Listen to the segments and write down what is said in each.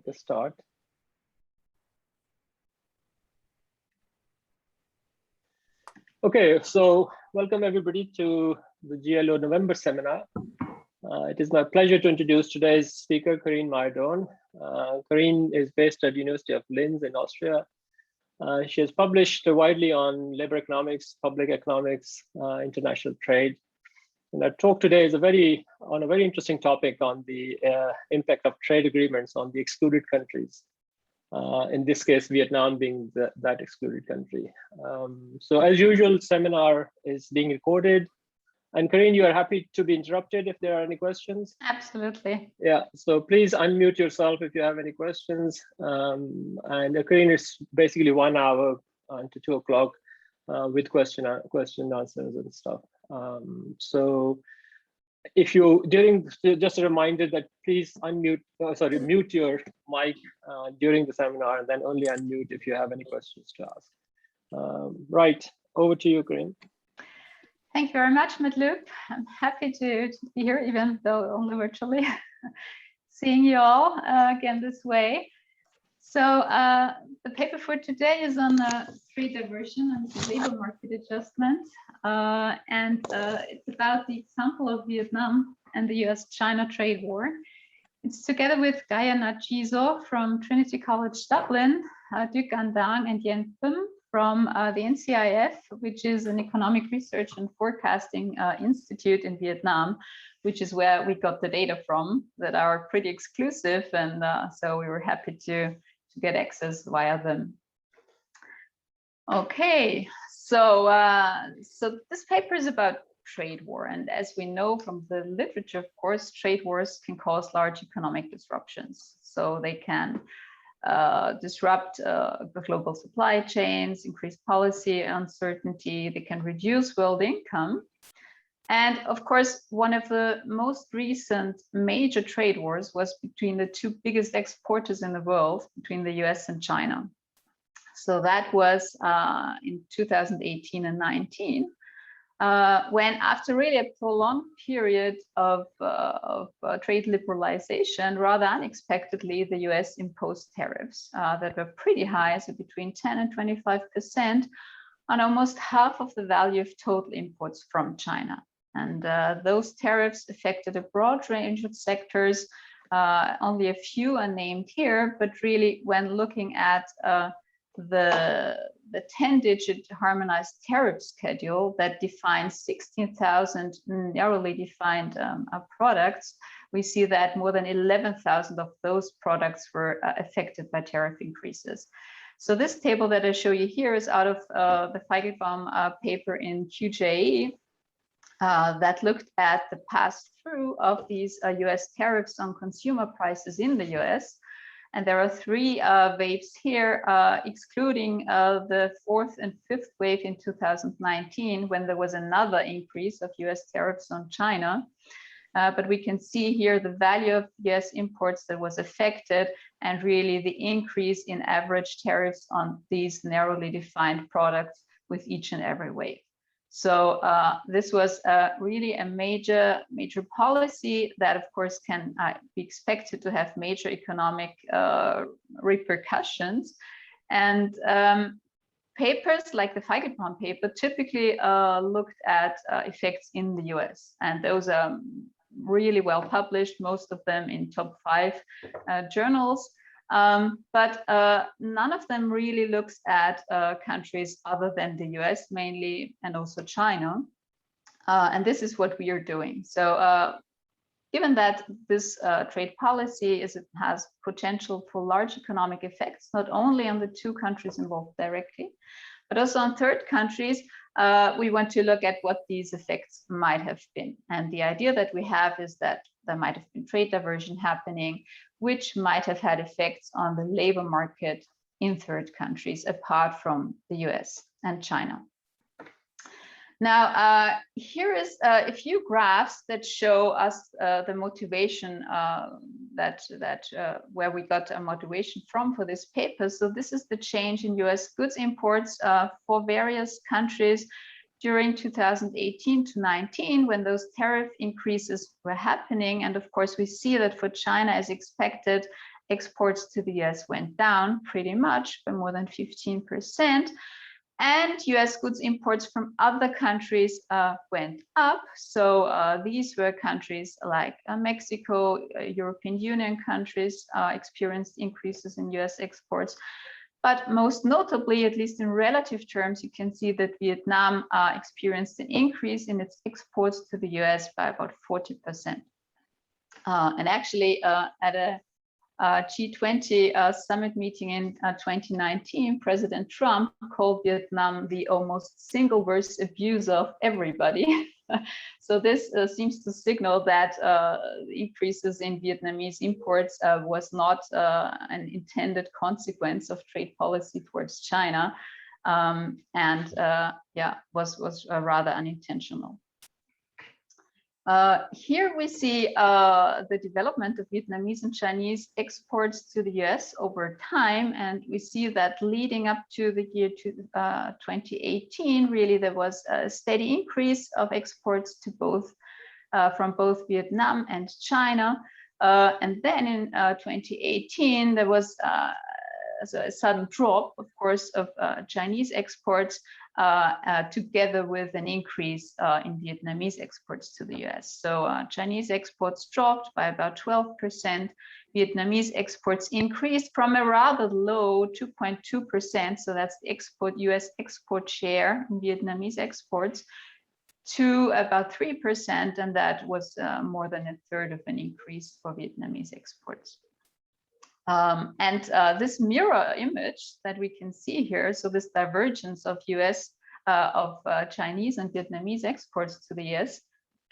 the start. Okay, so welcome everybody to the GLO November seminar. It is my pleasure to introduce today's speaker, Karin Mayr-Dorn. Karin is based at the University of Linz in Austria. She has published widely on labor economics, public economics, international trade. And our talk today is on a very interesting topic on the impact of trade agreements on the excluded countries. In this case, Vietnam being that excluded country. So as usual, seminar is being recorded. And Karin, you are happy to be interrupted if there are any questions? Absolutely. Yeah, so please unmute yourself if you have any questions. And Karin is basically 1 hour to 2 o'clock with question answers and stuff. So if you, just a reminder that please mute your mic during the seminar and then only unmute if you have any questions to ask. Right, over to you, Karin. Thank you very much, Matlup. I'm happy to be here, even though only virtually, seeing you all again this way. So the paper for today is on trade diversion and labor market adjustment. It's about the example of Vietnam and the U.S. China trade war. It's together with Gaia Nachizo from Trinity College Dublin, Duc Andang and Yen Pham from the NCIF, which is an economic research and forecasting institute in Vietnam, which is where we got the data from that are pretty exclusive. And so we were happy to get access via them. Okay, so this paper is about trade war. And as we know from the literature, of course, trade wars can cause large economic disruptions. So they can disrupt the global supply chains, increase policy uncertainty, they can reduce world income. And of course, one of the most recent major trade wars was between the two biggest exporters in the world, between the US and China. So that was in 2018 and 19. When after really a prolonged period of trade liberalization, rather unexpectedly, the US imposed tariffs that were pretty high, so between 10 and 25% on almost half of the value of total imports from China. And those tariffs affected a broad range of sectors. Only a few are named here, but really when looking at the 10-digit harmonized tariff schedule that defines 16,000 narrowly defined products, we see that more than 11,000 of those products were affected by tariff increases. So this table that I show you here is out of the Feigelbaum paper in QJE that looked at the pass-through of these US tariffs on consumer prices in the US. And there are three waves here, excluding the fourth and fifth wave in 2019, when there was another increase of US tariffs on China. But we can see here the value of US imports that was affected and really the increase in average tariffs on these narrowly defined products with each and every wave. So this was really a major policy that, of course, can be expected to have major economic repercussions. And papers like the Feigelbaum paper typically looked at effects in the US. And those are really well published, most of them in top 5 journals. But none of them really looks at countries other than the US mainly, and also China. And this is what we are doing. So given that this trade policy has potential for large economic effects, not only on the two countries involved directly, but also on third countries, we want to look at what these effects might have been. And the idea that we have is that there might have been trade diversion happening, which might have had effects on the labor market in third countries, apart from the US and China. Now, here is a few graphs that show us the motivation where we got a motivation from for this paper. So this is the change in US goods imports for various countries during 2018 to 19, when those tariff increases were happening. And of course, we see that for China, as expected, exports to the US went down pretty much by more than 15%. And US goods imports from other countries went up. So these were countries like Mexico, European Union countries experienced increases in US exports. But most notably, at least in relative terms, you can see that Vietnam experienced an increase in its exports to the US by about 40%. And actually, at a G20 summit meeting in 2019, President Trump called Vietnam the almost single worst abuser of everybody. So this seems to signal that increases in Vietnamese imports was not an intended consequence of trade policy towards China, and was rather unintentional. Here we see the development of Vietnamese and Chinese exports to the US over time, and we see that leading up to the year 2018, really there was a steady increase of exports to both from both Vietnam and China, and then in 2018 there was a sudden drop, of course, of Chinese exports, together with an increase in Vietnamese exports to the US. So Chinese exports dropped by about 12%. Vietnamese exports increased from a rather low 2.2%. So that's the US export share in Vietnamese exports, to about 3%. And that was more than a third of an increase for Vietnamese exports. This mirror image that we can see here, so this divergence of Chinese and Vietnamese exports to the US,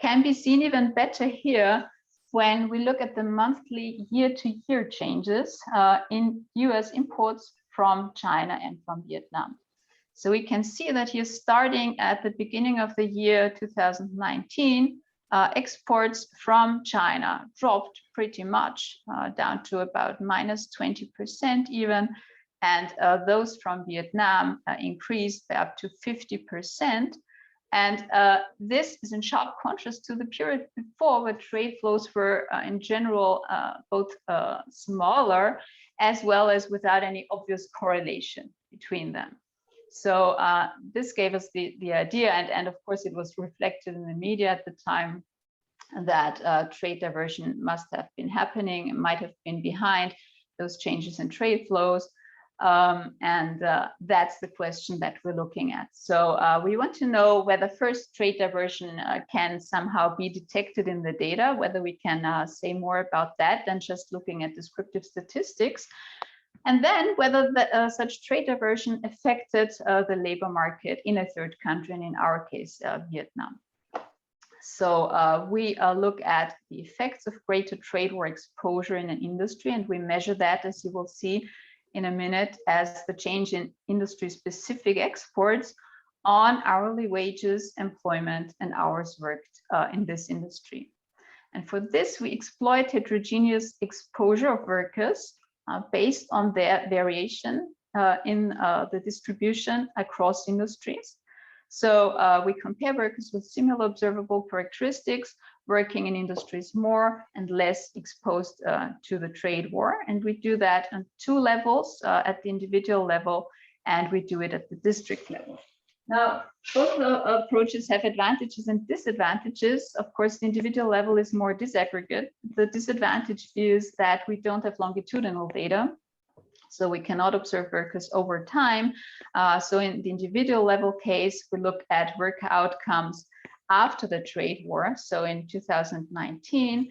can be seen even better here when we look at the monthly year-to-year changes in US imports from China and from Vietnam. So we can see that here, starting at the beginning of the year 2019, exports from China dropped pretty much down to about minus 20% even, and those from Vietnam increased by up to 50%. And this is in sharp contrast to the period before, where trade flows were in general both smaller, as well as without any obvious correlation between them. So this gave us the idea, and of course it was reflected in the media at the time, that trade diversion must have been happening and might have been behind those changes in trade flows. That's the question that we're looking at. So we want to know whether first trade diversion can somehow be detected in the data, whether we can say more about that than just looking at descriptive statistics. And then whether such trade diversion affected the labor market in a third country, and in our case, Vietnam. So we look at the effects of greater trade war exposure in an industry, and we measure that, as you will see in a minute, as the change in industry-specific exports on hourly wages, employment, and hours worked in this industry. And for this, we exploit heterogeneous exposure of workers based on their variation in the distribution across industries. So we compare workers with similar observable characteristics working in industries more and less exposed to the trade war. And we do that on two levels, at the individual level, and we do it at the district level. Now, both approaches have advantages and disadvantages. Of course, the individual level is more disaggregate. The disadvantage is that we don't have longitudinal data, so we cannot observe workers over time. So in the individual level case, we look at work outcomes after the trade war, so in 2019.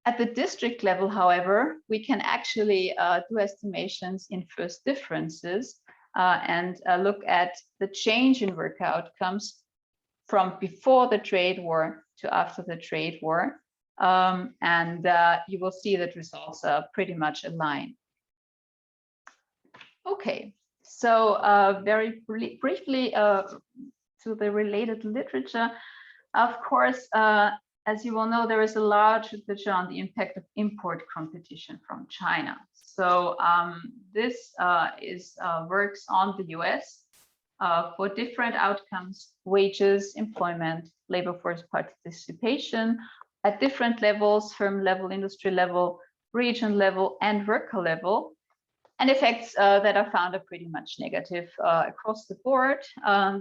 At the district level, however, we can actually do estimations in first differences and look at the change in work outcomes from before the trade war to after the trade war. You will see that results pretty much align. Okay, so very briefly to the related literature. Of course, as you will know, there is a large literature on the impact of import competition from China. So this works on the US, for different outcomes, wages, employment, labor force participation at different levels, firm level, industry level, region level, and worker level. And effects that are found are pretty much negative across the board.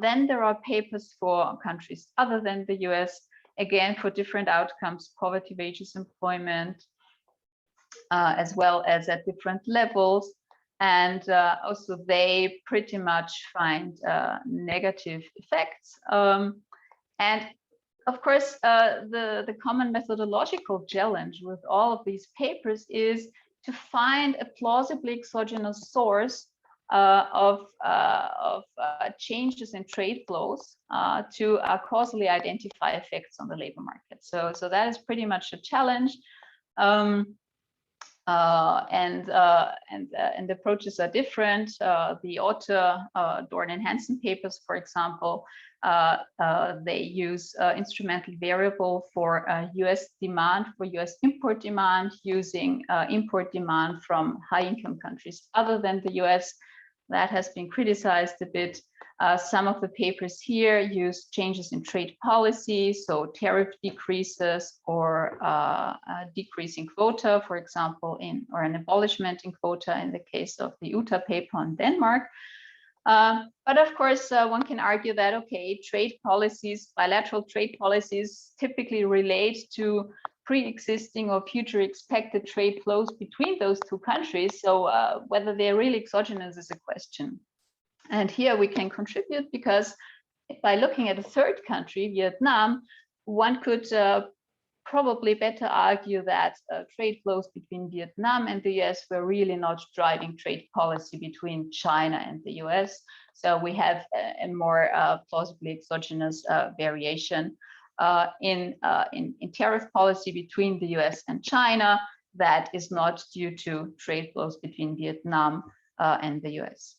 Then there are papers for countries other than the US, again, for different outcomes, poverty, wages, employment, as well as at different levels. And also they pretty much find negative effects. And of course, the common methodological challenge with all of these papers is to find a plausibly exogenous source of changes in trade flows to causally identify effects on the labor market. So that is pretty much a challenge. And approaches are different. The Otter, Dorn and Hansen papers, for example, they use instrumental variable for US demand, for US import demand, using import demand from high-income countries other than the US. That has been criticized a bit. Some of the papers here use changes in trade policy, so tariff decreases or decreasing quota, for example, or an abolishment in quota in the case of the Utah paper on Denmark. But of course, one can argue that, okay, trade policies, bilateral trade policies typically relate to pre-existing or future expected trade flows between those two countries. So whether they're really exogenous is a question. And here we can contribute because by looking at a third country, Vietnam, one could probably better argue that trade flows between Vietnam and the US were really not driving trade policy between China and the US. So we have a more plausibly exogenous variation in tariff policy between the US and China that is not due to trade flows between Vietnam and the US.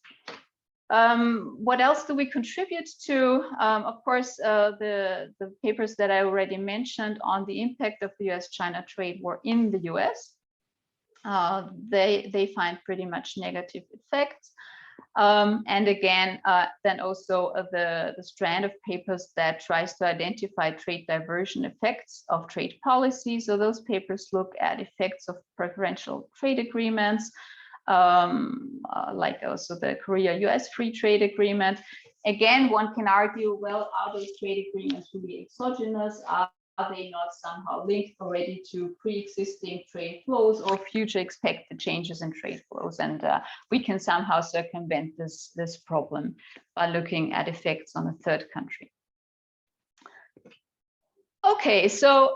What else do we contribute to? Of course, the papers that I already mentioned on the impact of the US-China trade war in the US, they find pretty much negative effects. And again, then also the strand of papers that tries to identify trade diversion effects of trade policy. So those papers look at effects of preferential trade agreements, like also the Korea-US free trade agreement. Again, one can argue, well, are those trade agreements really exogenous? Are they not somehow linked already to pre-existing trade flows or future expected changes in trade flows? And we can somehow circumvent this problem by looking at effects on a third country. Okay, so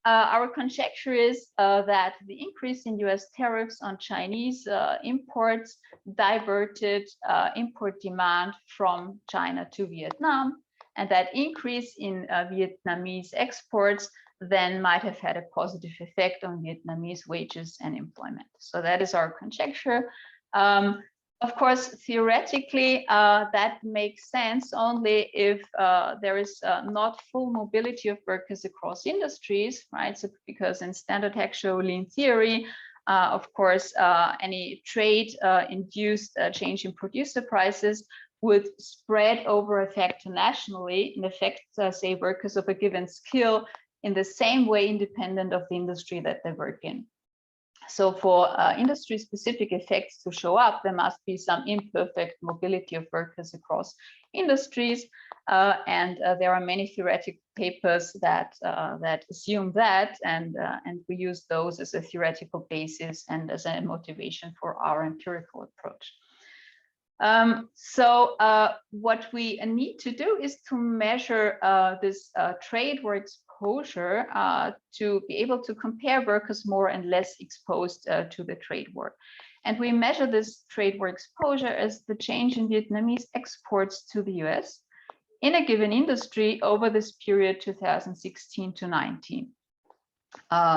our conjecture is that the increase in US tariffs on Chinese imports diverted import demand from China to Vietnam, and that increase in Vietnamese exports then might have had a positive effect on Vietnamese wages and employment. So that is our conjecture. Of course, theoretically, that makes sense only if there is not full mobility of workers across industries, right? So because in standard actually in theory, of course, any trade-induced change in producer prices would spread over effect nationally, in effect, say, workers of a given skill in the same way independent of the industry that they work in. So for industry-specific effects to show up, there must be some imperfect mobility of workers across industries. And there are many theoretical papers that assume that, and we use those as a theoretical basis and as a motivation for our empirical approach. So what we need to do is to measure this trade war exposure to be able to compare workers more and less exposed to the trade war. And we measure this trade war exposure as the change in Vietnamese exports to the US in a given industry over this period 2016 to 19.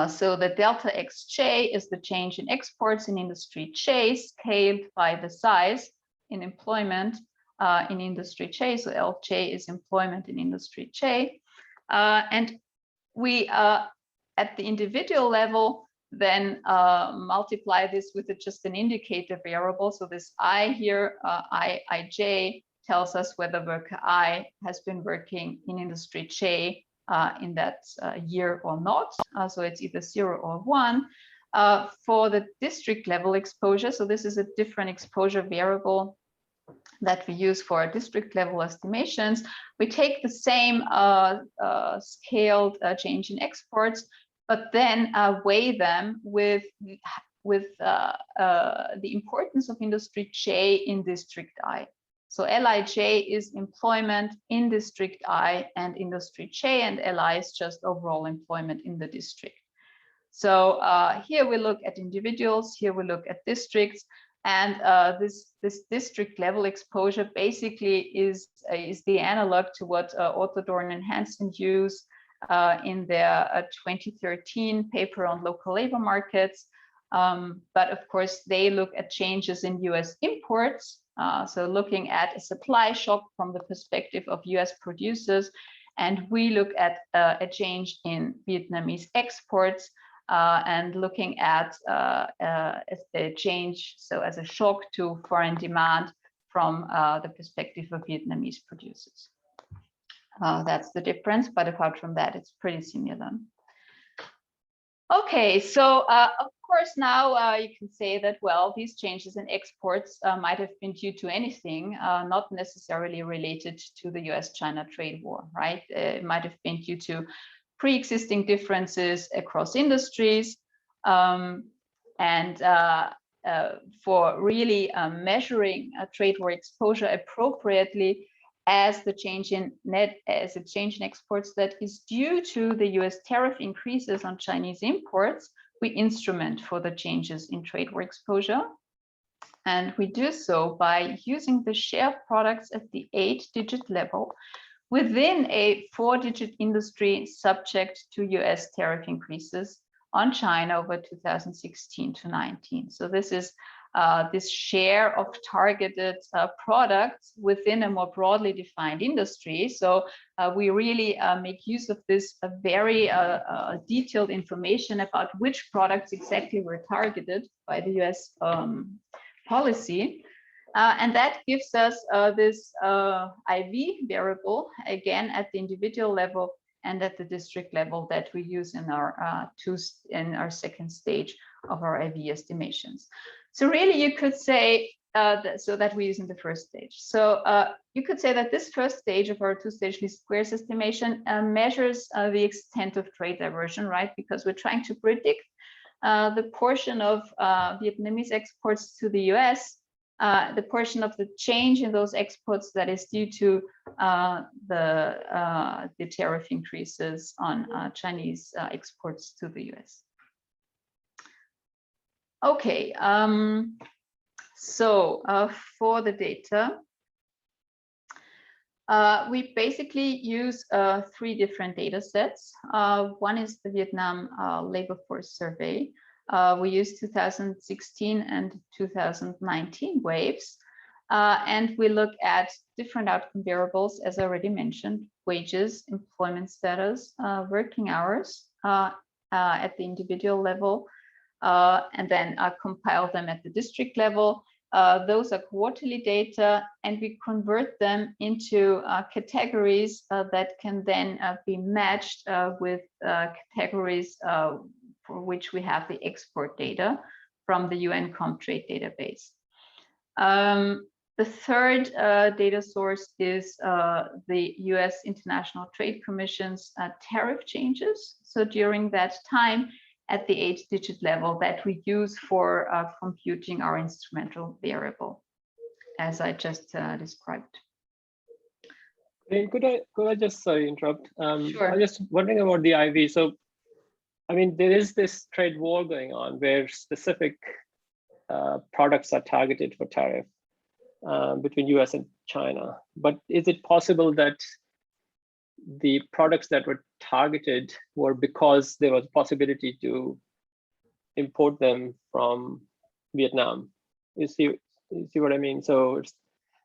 So the delta xj is the change in exports in industry J scaled by the size in employment in industry J. So LJ is employment in industry J. And we, at the individual level, then multiply this with just an indicator variable. So this I here, Ij, tells us whether worker I has been working in industry J in that year or not. So it's either 0 or 1. For the district level exposure, so this is a different exposure variable that we use for our district level estimations. We take the same scaled change in exports, but then weigh them with the importance of industry J in district I. So LIJ is employment in district I and industry J, and LI is just overall employment in the district. So here we look at individuals, here we look at districts, and this district level exposure basically is the analog to what Otto, Dorn, and Hansen use in their 2013 paper on local labor markets. But of course, they look at changes in US imports. So looking at a supply shock from the perspective of US producers, and we look at a change in Vietnamese exports and looking at a change, so as a shock to foreign demand from the perspective of Vietnamese producers. That's the difference, but apart from that, it's pretty similar. Okay, so of course now you can say that, well, these changes in exports might have been due to anything, not necessarily related to the U.S. China trade war, right? It might have been due to pre-existing differences across industries, and for really measuring trade war exposure appropriately as the change in exports that is due to the US tariff increases on Chinese imports, we instrument for the changes in trade war exposure. And we do so by using the share of products at the 8-digit level within a 4-digit industry subject to US tariff increases on China over 2016 to 19. So this is this share of targeted products within a more broadly defined industry. So we really make use of this very detailed information about which products exactly were targeted by the US policy. And that gives us this IV variable, again, at the individual level and at the district level that we use in our second stage of our IV estimations. So really, you could say that we use in the first stage. So you could say that this first stage of our two-stage least squares estimation measures the extent of trade diversion, right? Because we're trying to predict the portion of Vietnamese exports to the US, the portion of the change in those exports that is due to the tariff increases on Chinese exports to the US. Okay, so for the data, we basically use 3 different data sets. One is the Vietnam labor force survey. We use 2016 and 2019 waves, and we look at different outcome variables, as I already mentioned: wages, employment status, working hours at the individual level, and then compile them at the district level. Those are quarterly data, and we convert them into categories that can then be matched with categories for which we have the export data from the UN Comtrade database. The third data source is the US International Trade Commission's tariff changes. So during that time, at the 8-digit level that we use for computing our instrumental variable, as I just described. Could I just interrupt? Sure. I'm just wondering about the IV. So, I mean, there is this trade war going on where specific products are targeted for tariff between US and China. But is it possible that the products that were targeted were because there was a possibility to import them from Vietnam? You see what I mean? So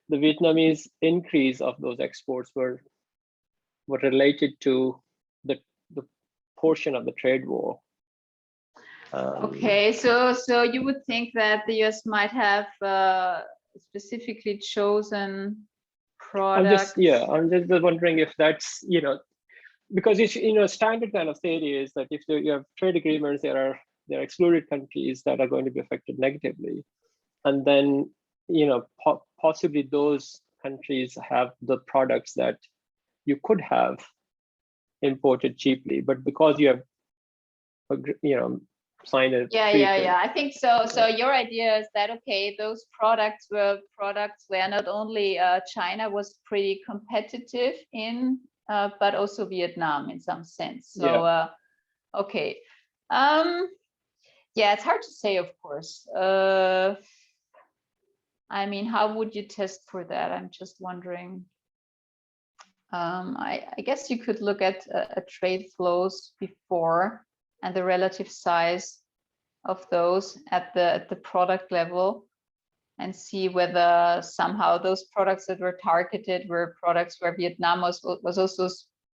the Vietnamese increase of those exports were related to the portion of the trade war. Okay, so you would think that the US might have specifically chosen products. I'm just wondering if that's, because it's, standard kind of theory is that if you have trade agreements, there are excluded countries that are going to be affected negatively, and then possibly those countries have the products that you could have imported cheaply, but because you have signed a yeah, I think so. So your idea is that, okay, those products were where not only China was pretty competitive in, but also Vietnam in some sense. So okay, yeah, it's hard to say, of course. I mean, how would you test for that? I'm just wondering. I guess you could look at trade flows before and the relative size of those at the product level, and see whether somehow those products that were targeted were products where Vietnam was also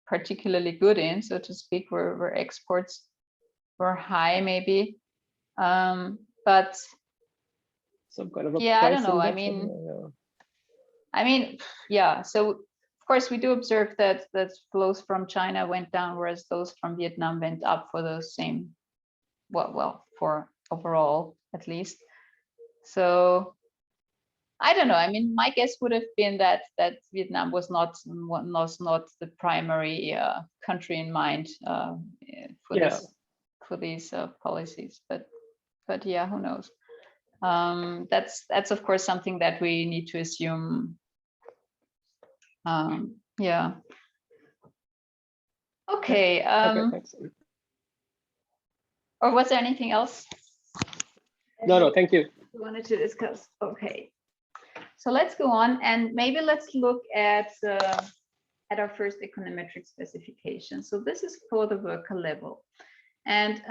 particularly good in, so to speak, where exports were high, maybe. But some kind of a yeah, I don't know. I mean, yeah. So of course we do observe that flows from China went down, whereas those from Vietnam went up for the same, well, for overall at least. So I don't know. I mean, my guess would have been that Vietnam was not the primary country in mind for these policies. But yeah, who knows? That's of course something that we need to assume. Yeah. Okay. Okay, thanks. Or was there anything else? No, thank you. We wanted to discuss. Okay. So let's go on, and maybe let's look at our first econometric specification. So this is for the worker level, and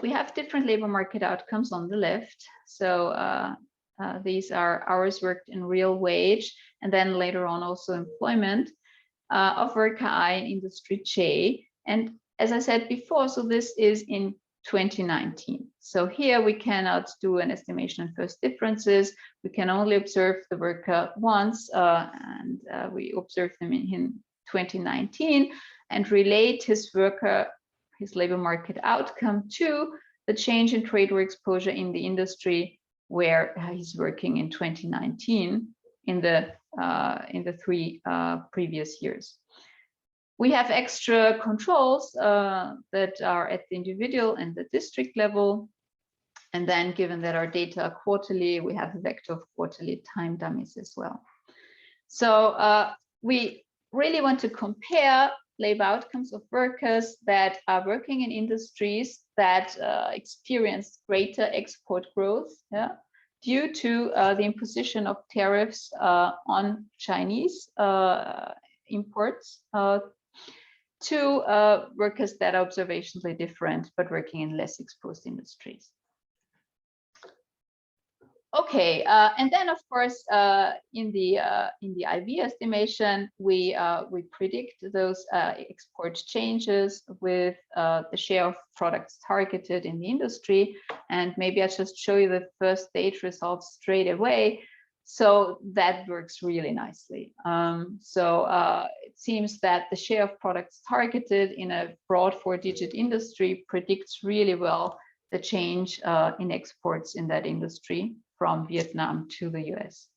we have different labor market outcomes on the left. So these are hours worked in real wage, and then later on also employment of worker I in industry J. And as I said before, so this is in 2019. So here we cannot do an estimation of first differences. We can only observe the worker once, and we observe them in 2019 and relate his labor market outcome to the change in trade war exposure in the industry where he's working in 2019 in the 3 previous years. We have extra controls that are at the individual and the district level. And then given that our data are quarterly, we have a vector of quarterly time dummies as well. So we really want to compare labor outcomes of workers that are working in industries that experience greater export growth due to the imposition of tariffs on Chinese imports to workers that are observationally different but working in less exposed industries. Okay, and then of course in the IV estimation we predict those export changes with the share of products targeted in the industry, and maybe I just show you the first stage results straight away. So that works really nicely. It seems that the share of products targeted in a broad 4-digit industry predicts really well the change in exports in that industry from Vietnam to the US.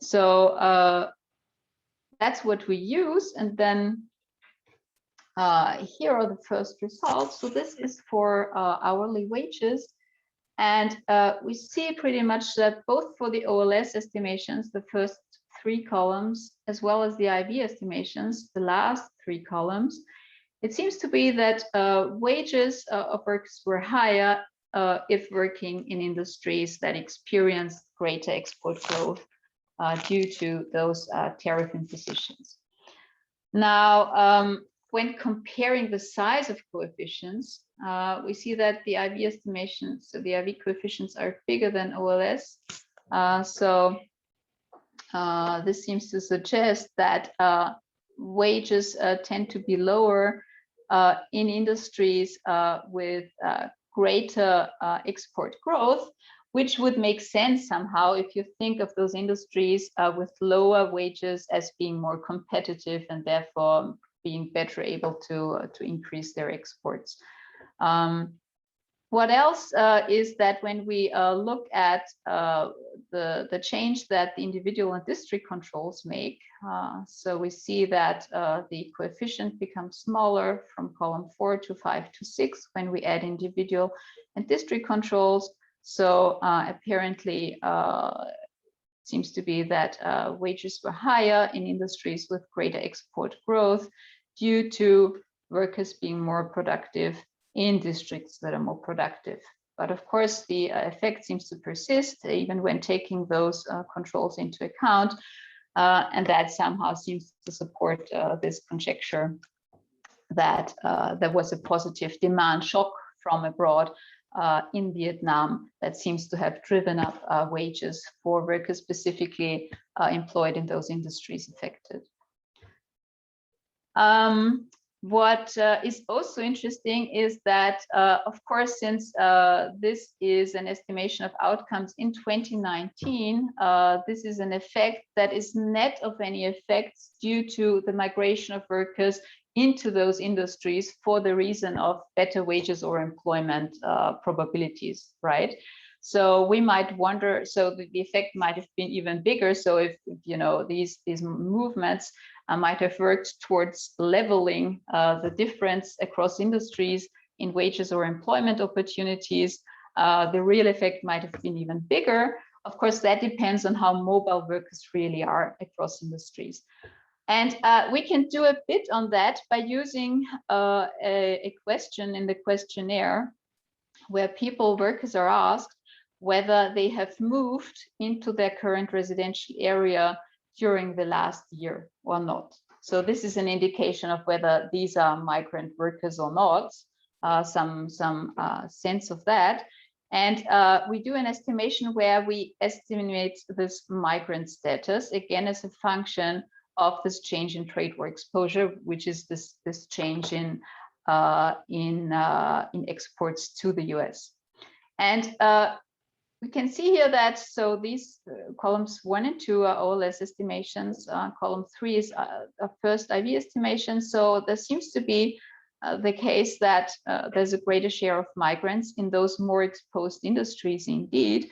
So that's what we use. And then here are the first results. So this is for hourly wages. And we see pretty much that both for the OLS estimations, the first 3 columns, as well as the IV estimations, the last 3 columns, it seems to be that wages of workers were higher if working in industries that experienced greater export growth due to those tariff impositions. Now, when comparing the size of coefficients, we see that the IV estimations, so the IV coefficients are bigger than OLS. This seems to suggest that wages tend to be lower in industries with greater export growth, which would make sense somehow if you think of those industries with lower wages as being more competitive and therefore being better able to increase their exports. What else is that when we look at the change that the individual and district controls make, so we see that the coefficient becomes smaller from column 4 to 5 to 6 when we add individual and district controls. So apparently seems to be that wages were higher in industries with greater export growth due to workers being more productive in districts that are more productive. But of course, the effect seems to persist even when taking those controls into account. And that somehow seems to support this conjecture that there was a positive demand shock from abroad in Vietnam that seems to have driven up wages for workers specifically employed in those industries affected. What is also interesting is that, of course, since this is an estimation of outcomes in 2019, this is an effect that is net of any effects due to the migration of workers into those industries for the reason of better wages or employment probabilities, right? So we might wonder, so the effect might have been even bigger. So if you know, these movements might have worked towards leveling the difference across industries in wages or employment opportunities, the real effect might have been even bigger. Of course, that depends on how mobile workers really are across industries. And we can do a bit on that by using a question in the questionnaire where workers are asked whether they have moved into their current residential area during the last year or not. So this is an indication of whether these are migrant workers or not, some sense of that. And we do an estimation where we estimate this migrant status, again, as a function of this change in trade war exposure, which is this change in exports to the US. And we can see here that, so these columns 1 and 2 are OLS estimations. Column 3 is a first IV estimation. So there seems to be the case that there's a greater share of migrants in those more exposed industries indeed.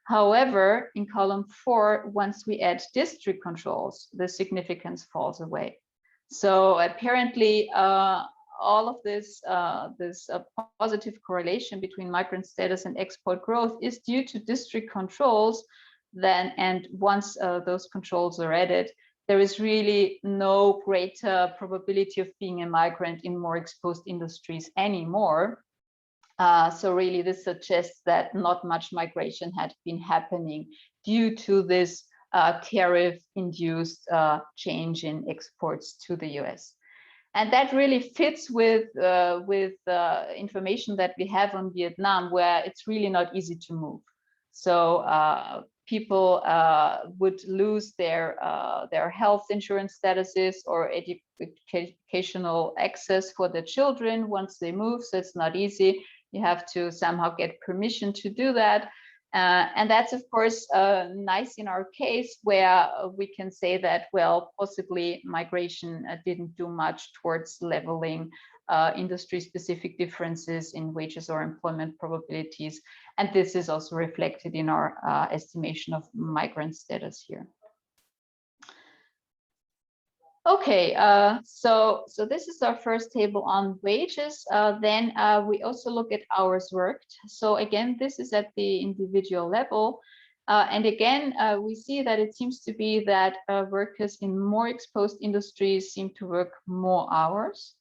However, in column 4, once we add district controls, the significance falls away. So apparently, all of this positive correlation between migrant status and export growth is due to district controls. And once those controls are added, there is really no greater probability of being a migrant in more exposed industries anymore. So really, this suggests that not much migration had been happening due to this tariff-induced change in exports to the US. And that really fits with information that we have on Vietnam, where it's really not easy to move. So people would lose their health insurance statuses or educational access for their children once they move. So it's not easy. You have to somehow get permission to do that. And that's, of course, nice in our case, where we can say that, well, possibly migration didn't do much towards leveling industry-specific differences in wages or employment probabilities. And this is also reflected in our estimation of migrant status here. Okay, so this is our first table on wages. Then we also look at hours worked. So again, this is at the individual level. And again, we see that it seems to be that workers in more exposed industries seem to work more hours.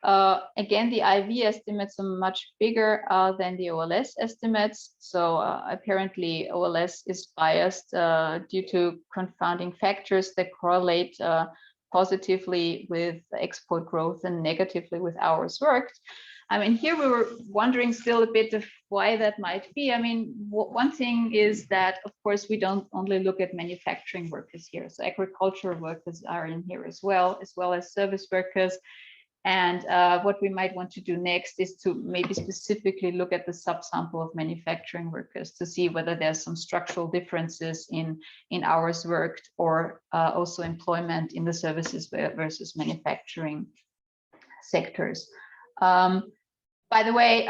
Again, the IV estimates are much bigger than the OLS estimates. So apparently OLS is biased due to confounding factors that correlate positively with export growth and negatively with hours worked. I mean, here we were wondering still a bit of why that might be. I mean, one thing is that, of course, we don't only look at manufacturing workers here. So agricultural workers are in here as well as service workers. And what we might want to do next is to maybe specifically look at the subsample of manufacturing workers to see whether there's some structural differences in hours worked, or also employment in the services versus manufacturing sectors. By the way,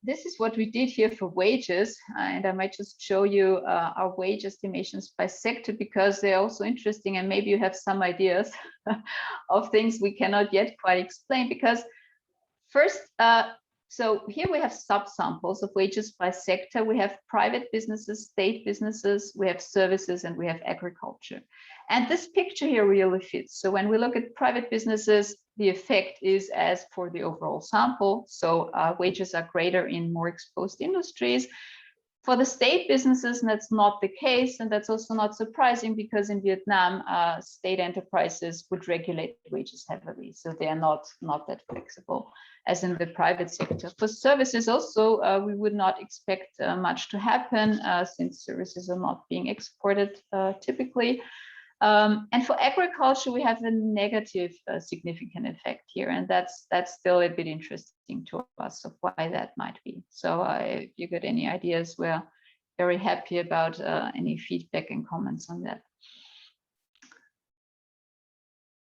this is what we did here for wages, and I might just show you our wage estimations by sector, because they're also interesting, and maybe you have some ideas of things we cannot yet quite explain. Because first, so here we have subsamples of wages by sector. We have private businesses, state businesses, we have services, and we have agriculture. And this picture here really fits. So when we look at private businesses, the effect is as for the overall sample. So wages are greater in more exposed industries. For the state businesses, that's not the case. And that's also not surprising, because in Vietnam, state enterprises would regulate wages heavily. So they are not that flexible as in the private sector. For services also, we would not expect much to happen since services are not being exported typically. And for agriculture, we have a negative significant effect here, and that's still a bit interesting to us of why that might be. So if you got any ideas, we're very happy about any feedback and comments on that.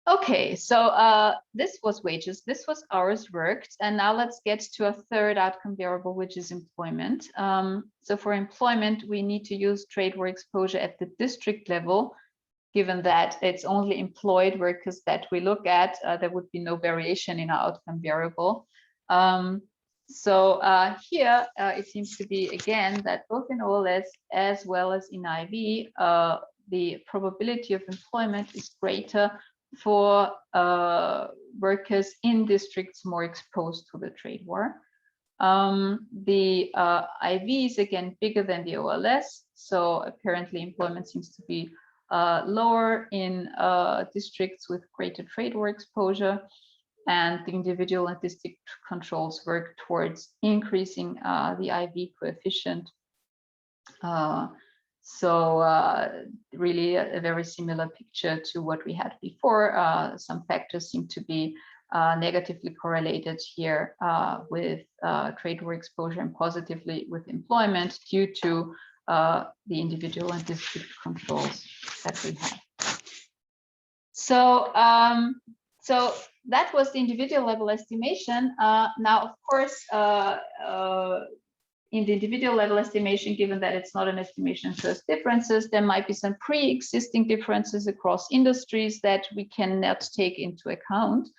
Okay, so this was wages, this was hours worked, and now let's get to a third outcome variable, which is employment. So for employment, we need to use trade war exposure at the district level. Given that it's only employed workers that we look at, there would be no variation in our outcome variable. So here it seems to be, again, that both in OLS as well as in IV, the probability of employment is greater for workers in districts more exposed to the trade war. The IV is again bigger than the OLS, so apparently employment seems to be lower in districts with greater trade war exposure, and the individual and district controls work towards increasing the IV coefficient. Really a very similar picture to what we had before. Some factors seem to be negatively correlated here with trade war exposure, and positively with employment due to the individual and district controls that we have. So, so that was the individual level estimation. Now, of course, in the individual level estimation, given that it's not an estimation shows differences, there might be some pre-existing differences across industries that we cannot take into account,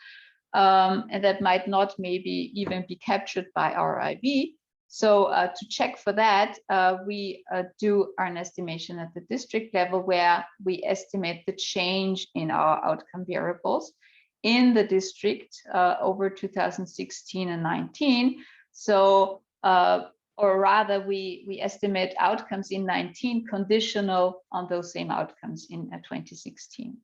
and that might not maybe even be captured by our IV. So to check for that, we do an estimation at the district level, where we estimate the change in our outcome variables in the district over 2016 and 19. So, or rather, we estimate outcomes in 19 conditional on those same outcomes in 2016.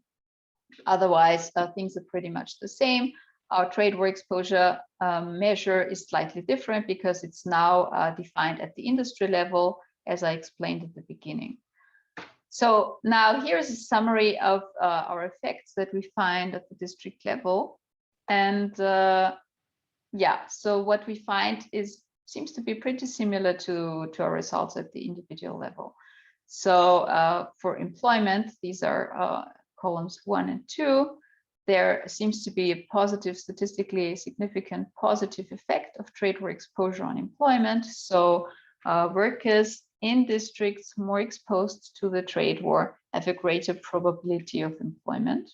Otherwise, things are pretty much the same. Our trade war exposure measure is slightly different, because it's now defined at the industry level, as I explained at the beginning. So now here's a summary of our effects that we find at the district level. And yeah, so what we find seems to be pretty similar to our results at the individual level. So for employment, these are columns 1 and 2. There seems to be a positive, statistically significant positive effect of trade war exposure on employment. So workers in districts more exposed to the trade war have a greater probability of employment.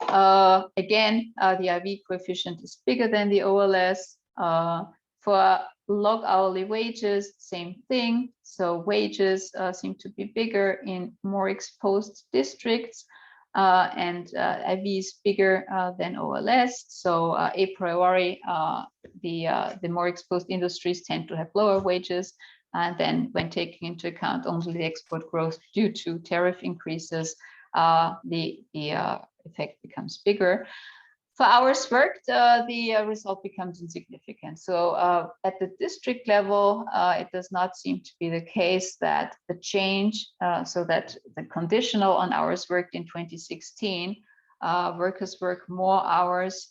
Again, the IV coefficient is bigger than the OLS. For log hourly wages, same thing. So wages seem to be bigger in more exposed districts. And IV is bigger than OLS. So a priori, the more exposed industries tend to have lower wages. And then when taking into account only the export growth due to tariff increases, the effect becomes bigger. For hours worked, the result becomes insignificant. So at the district level, it does not seem to be the case that the change, so that the conditional on hours worked in 2016 workers work more hours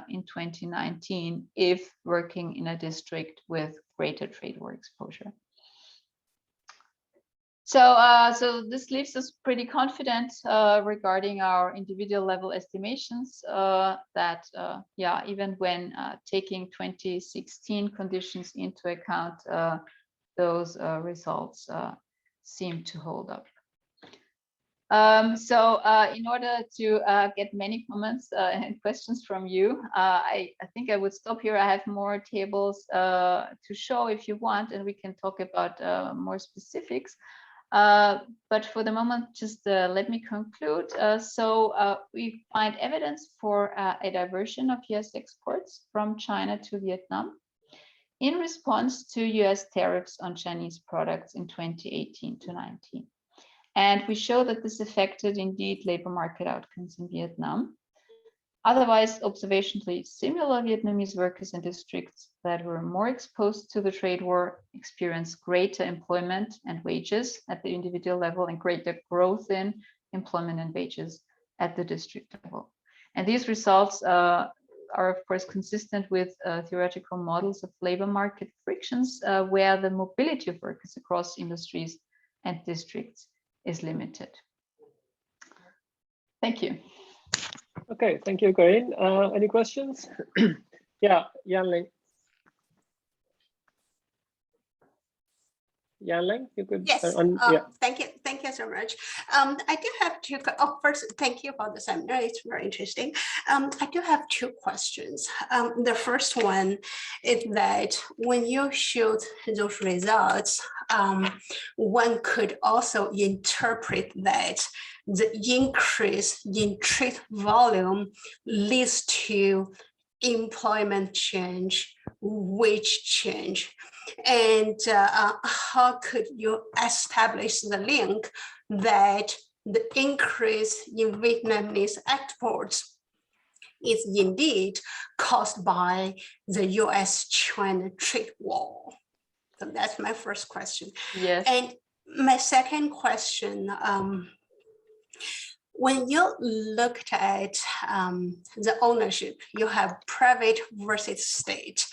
in 2019 if working in a district with greater trade war exposure. So this leaves us pretty confident regarding our individual level estimations that, yeah, even when taking 2016 conditions into account, those results seem to hold up. In order to get many comments and questions from you, I think I would stop here. I have more tables to show if you want, and we can talk about more specifics. But for the moment, just let me conclude. We find evidence for a diversion of US exports from China to Vietnam in response to US tariffs on Chinese products in 2018 to 19. And we show that this affected indeed labor market outcomes in Vietnam. Otherwise, observationally similar Vietnamese workers in districts that were more exposed to the trade war experienced greater employment and wages at the individual level and greater growth in employment and wages at the district level. And these results are of course consistent with theoretical models of labor market frictions where the mobility of workers across industries and districts is limited. Thank you. Okay, thank you, Karin. Any questions? Yeah, Yanling. Yanling, you could. Yes. Yeah. Thank you so much. I do have two. Oh, first, thank you for the seminar. It's very interesting. I do have two questions. The first one is that when you showed those results, one could also interpret that the increase in trade volume leads to employment change, wage change. And how could you establish the link that the increase in Vietnamese exports is indeed caused by the U.S. China trade war? So that's my first question. Yes. And my second question, when you looked at the ownership, you have private versus state.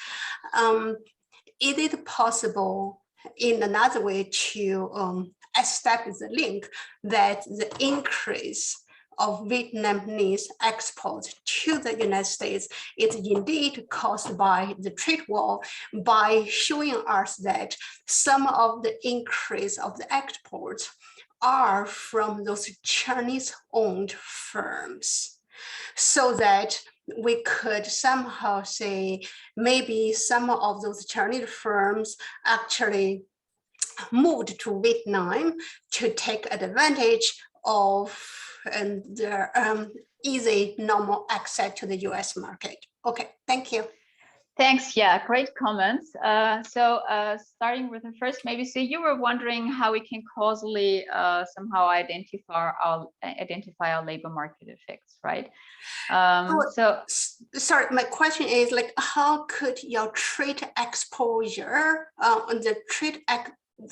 Is it possible in another way to establish the link that the increase of Vietnamese export to the United States is indeed caused by the trade war by showing us that some of the increase of the exports are from those Chinese-owned firms, so that we could somehow say maybe some of those Chinese firms actually moved to Vietnam to take advantage of their easy, normal access to the US market. Okay, thank you. Thanks. Yeah, great comments. Starting with the first, maybe, so you were wondering how we can causally somehow identify our labor market effects, right? Sorry, my question is like, how could your trade exposure, the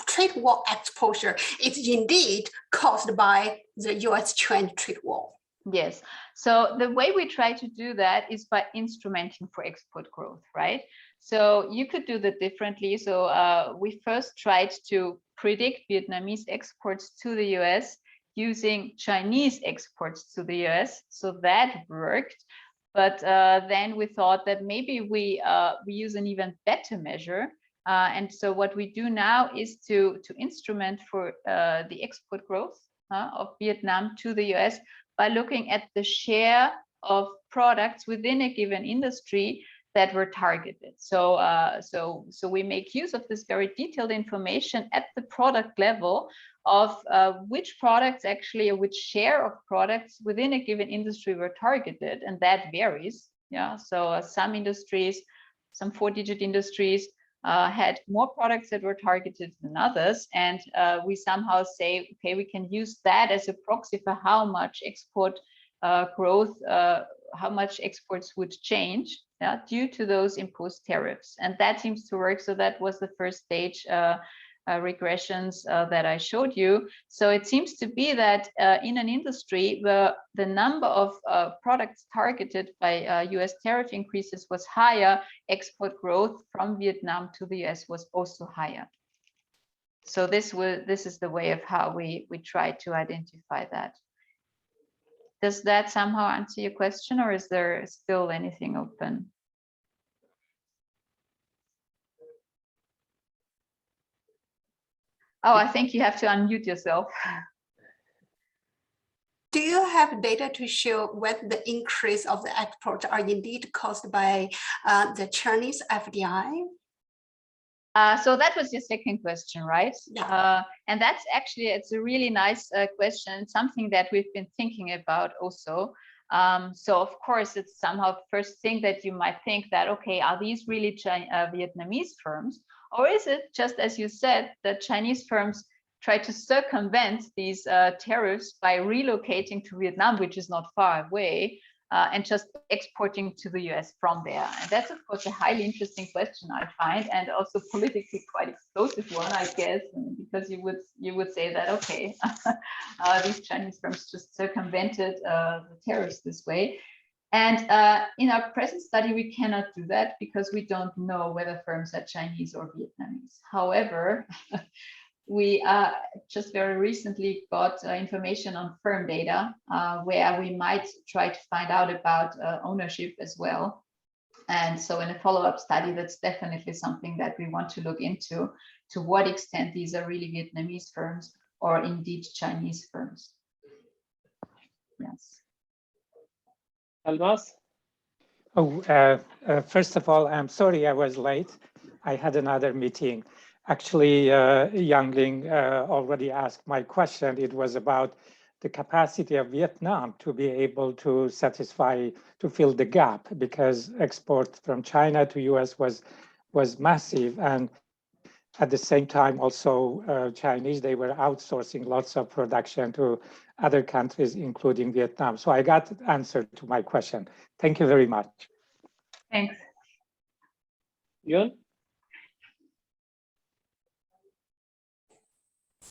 trade war exposure is indeed caused by the US-China trade war? Yes. So the way we try to do that is by instrumenting for export growth, right? So you could do that differently. So we first tried to predict Vietnamese exports to the US using Chinese exports to the US. So that worked. But then we thought that maybe we use an even better measure. And so what we do now is to instrument for the export growth of Vietnam to the US by looking at the share of products within a given industry that were targeted. So we make use of this very detailed information at the product level of which products actually, or which share of products within a given industry were targeted, and that varies. Yeah, so some industries, some 4-digit industries, had more products that were targeted than others, and we somehow say, okay, we can use that as a proxy for how much export growth, how much exports would change due to those imposed tariffs, and that seems to work. So that was the first stage regressions that I showed you. So it seems to be that in an industry, the number of products targeted by US tariff increases was higher. Export growth from Vietnam to the US was also higher. So this is the way of how we try to identify that. Does that somehow answer your question, or is there still anything open? Oh, I think you have to unmute yourself. Do you have data to show whether the increase of the export are indeed caused by the Chinese FDI? So that was your second question, right? Yeah. And that's actually, it's a really nice question, something that we've been thinking about also. So of course, it's somehow the first thing that you might think that, okay, are these really Vietnamese firms? Or is it just, as you said, that Chinese firms try to circumvent these tariffs by relocating to Vietnam, which is not far away, and just exporting to the US from there? And that's, of course, a highly interesting question, I find, and also politically quite explosive one, I guess, because you would say that, okay, these Chinese firms just circumvented the tariffs this way. And in our present study, we cannot do that because we don't know whether firms are Chinese or Vietnamese. However, we just very recently got information on firm data where we might try to find out about ownership as well. And so in a follow-up study, that's definitely something that we want to look into, to what extent these are really Vietnamese firms or indeed Chinese firms. Yes. Almas? Oh, first of all, I'm sorry I was late. I had another meeting. Actually, Youngling already asked my question. It was about the capacity of Vietnam to be able to fill the gap, because export from China to US was massive. And at the same time, also Chinese, they were outsourcing lots of production to other countries, including Vietnam. So I got the answer to my question. Thank you very much. Thanks. Yuan?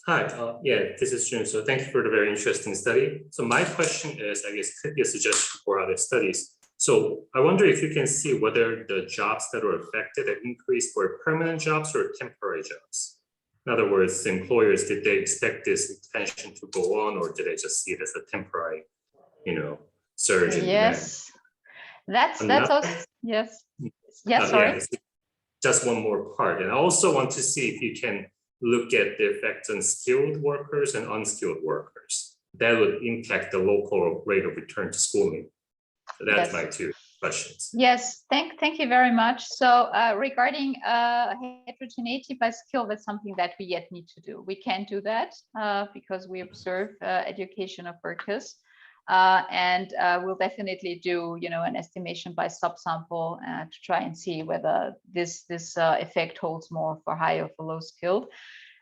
Hi, yeah, this is Jun. So thank you for the very interesting study. So my question is, I guess, could be a suggestion for other studies. So I wonder if you can see whether the jobs that were affected have increased were permanent jobs or temporary jobs. In other words, employers, did they expect this expansion to go on, or did they just see it as a temporary, surge in demand? Yes, that's also, yes. Yes, sorry. Yeah, just one more part. And I also want to see if you can look at the effects on skilled workers and unskilled workers. That would impact the local rate of return to schooling. So that's my two questions. Yes, thank you very much. So regarding heterogeneity by skill, that's something that we yet need to do. We can't do that because we observe education of workers. And we'll definitely do, an estimation by subsample to try and see whether this effect holds more for high or for low skilled.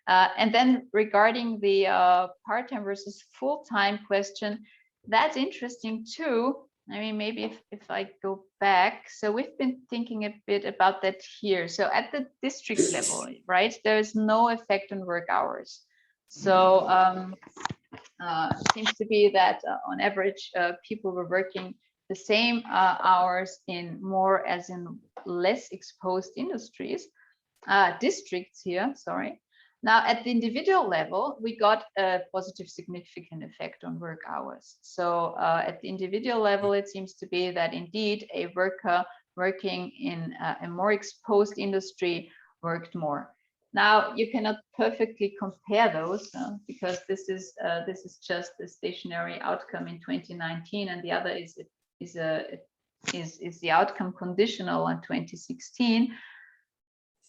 And then regarding the part-time versus full-time question, that's interesting too. I mean, maybe if I go back, so we've been thinking a bit about that here. So at the district level, right, there is no effect on work hours. So it seems to be that on average, people were working the same hours in more as in less exposed industries, districts here, sorry. Now at the individual level, we got a positive significant effect on work hours. So at the individual level, it seems to be that indeed a worker working in a more exposed industry worked more. Now you cannot perfectly compare those because this is just a stationary outcome in 2019, and the other is the outcome conditional on 2016.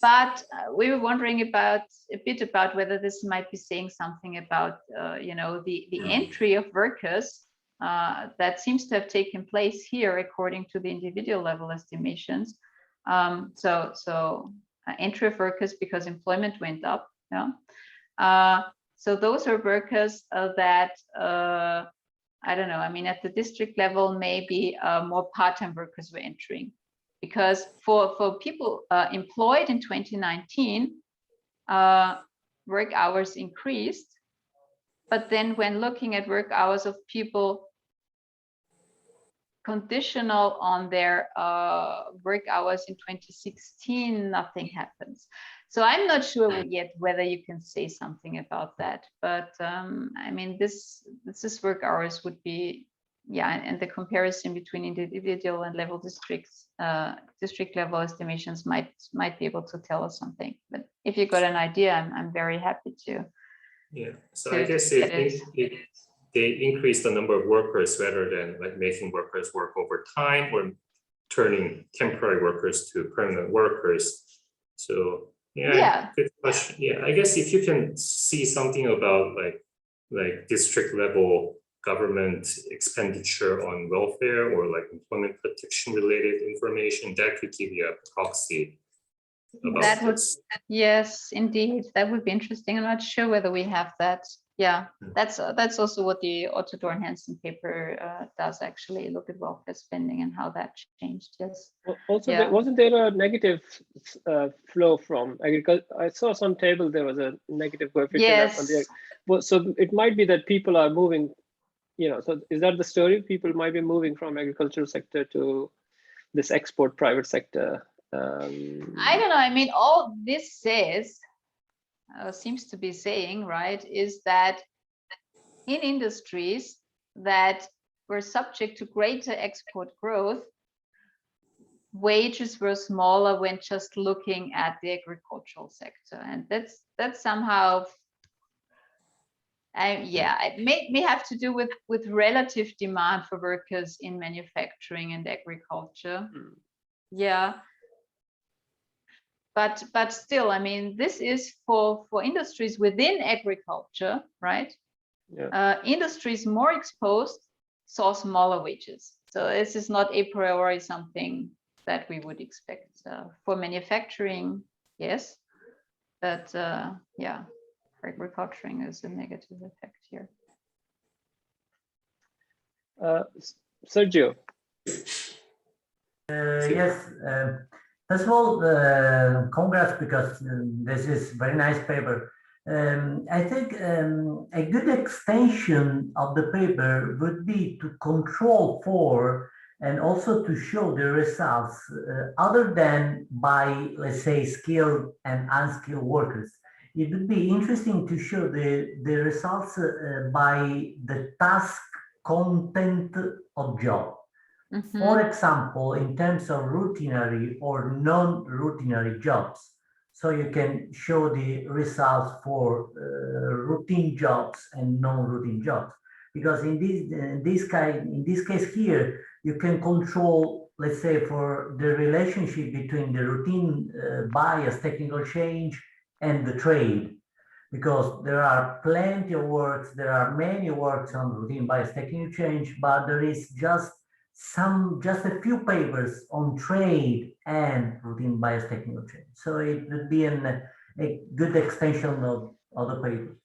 But we were wondering a bit about whether this might be saying something about the entry of workers that seems to have taken place here according to the individual level estimations. So entry of workers because employment went up. Yeah. So those are workers that I don't know. I mean, at the district level, maybe more part-time workers were entering, because for people employed in 2019, work hours increased. But then when looking at work hours of people conditional on their work hours in 2016, nothing happens. So I'm not sure yet whether you can say something about that. But I mean, this work hours would be, yeah, and the comparison between individual and level districts, district level estimations might be able to tell us something. But if you got an idea, I'm very happy to. Yeah, so I guess if they increase the number of workers rather than like making workers work overtime or turning temporary workers to permanent workers. So yeah, good question. Yeah, I guess if you can see something about like district level government expenditure on welfare or like employment protection related information, that could give you a proxy. That would, yes, indeed, that would be interesting. I'm not sure whether we have that. Yeah, that's also what the Otto Dorn-Hansen paper does, actually look at welfare spending and how that changed. Yes. Also, wasn't there a negative flow from agriculture? I saw some table, there was a negative coefficient. Yes. So it might be that people are moving, so is that the story? People might be moving from agricultural sector to this export private sector. I don't know. I mean, all this says, seems to be saying, right, is that in industries that were subject to greater export growth, wages were smaller when just looking at the agricultural sector, and that's somehow, it may have to do with relative demand for workers in manufacturing and agriculture. Yeah. But still, I mean, this is for industries within agriculture, right? Yeah. Industries more exposed saw smaller wages. So this is not a priori something that we would expect. For manufacturing, yes, but yeah, for agriculturing is a negative effect here. Sergio. Yes. First of all, congrats, because this is very nice paper. I think a good extension of the paper would be to control for and also to show the results other than by, let's say, skilled and unskilled workers. It would be interesting to show the results by the task content of job. For example, in terms of routinary or non-routinary jobs. So you can show the results for routine jobs and non-routine jobs. Because in this case here, you can control, let's say, for the relationship between the routine bias, technical change, and the trade. Because there are plenty of works, there are many works on routine bias, technical change, but there is just a few papers on trade and routine bias technical change. So it would be a good extension of the paper.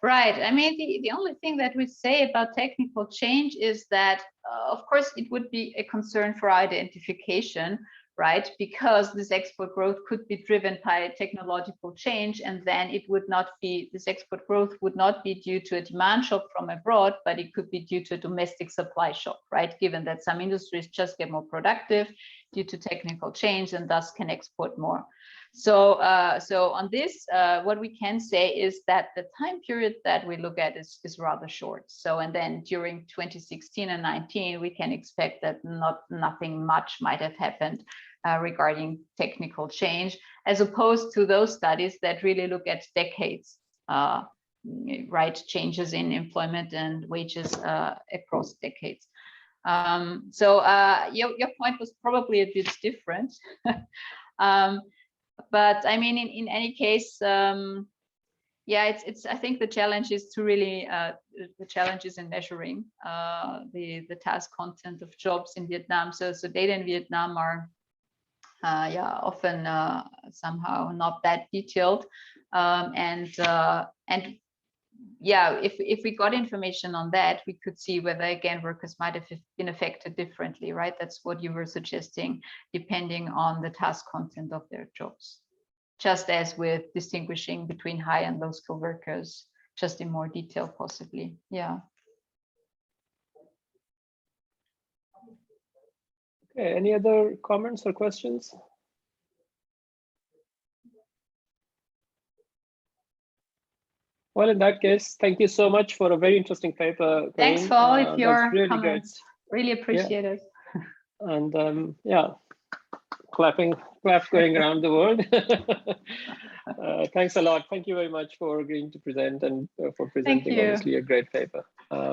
Right. I mean, the only thing that we say about technical change is that, of course, it would be a concern for identification, right? Because this export growth could be driven by technological change, and then it would not be, this export growth would not be due to a demand shock from abroad, but it could be due to a domestic supply shock, right? Given that some industries just get more productive due to technical change and thus can export more. So on this, what we can say is that the time period that we look at is rather short. So, and then during 2016 and 19, we can expect that nothing much might have happened regarding technical change, as opposed to those studies that really look at decades, right? Changes in employment and wages across decades. So your point was probably a bit different. But I mean, in any case, yeah, it's. I think the challenge is to really the challenge is in measuring the task content of jobs in Vietnam. So data in Vietnam are yeah, often somehow not that detailed, and yeah, if we got information on that, we could see whether, again, workers might have been affected differently, right? That's what you were suggesting, depending on the task content of their jobs. just as with distinguishing between high and low skilled workers, just in more detail possibly. Yeah. Okay, any other comments or questions? Well, in that case, thank you so much for a very interesting paper, Karin. Thanks for all of your really comments. good. Really appreciate it. And yeah, claps going around the world. Thanks a lot. Thank you very much for agreeing to present and for presenting obviously a great paper.